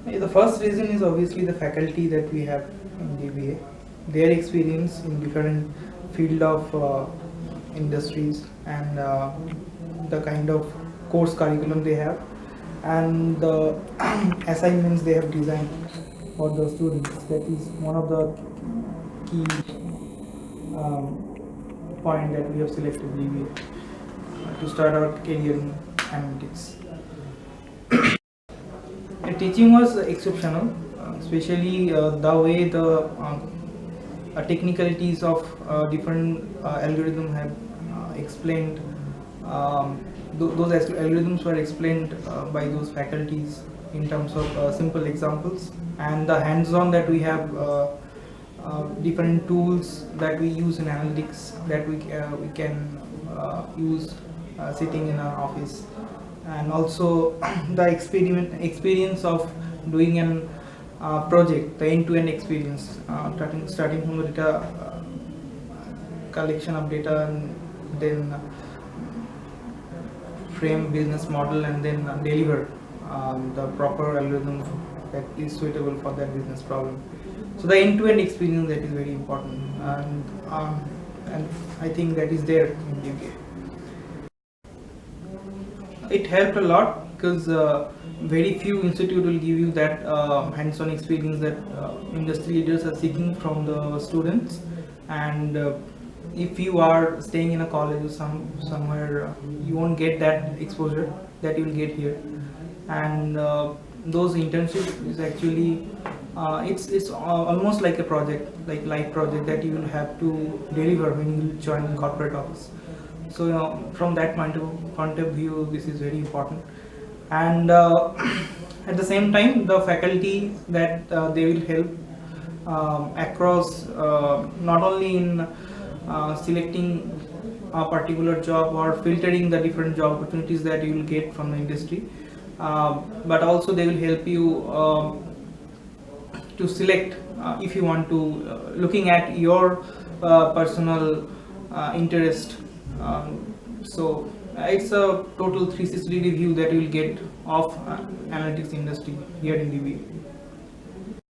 The first reason is obviously the faculty that we have in DBA, their experience in different field of industries, and the kind of course curriculum they have, and the assignments they have designed for the students. That is one of the key point that we have selected DBA to start our career in analytics. The teaching was exceptional, especially the way the technicalities of different algorithms have explained. Those algorithms were explained by those faculties in terms of simple examples, and the hands-on that we have, different tools that we use in analytics that we can use sitting in our office, and also the experience of doing an project, the end-to-end experience, starting from the data collection of data, and then frame business model, and then deliver the proper algorithm that is suitable for that business problem. So the end-to-end experience, that is very important, and I think that is there in UK. It helped a lot because very few institute will give you that hands-on experience that industry leaders are seeking from the students, and if you are staying in a college or somewhere, you won't get that exposure that you will get here. And those internships is actually it's almost like a project, like life project that you will have to deliver when you join corporate office. So from that point of view, this is very important. And at the same time, the faculty that they will help across, not only in selecting a particular job or filtering the different job opportunities that you will get from the industry, but also they will help you to select, if you want to, looking at your personal interest. So it's a total 360 review that you will get of analytics industry here in DBA.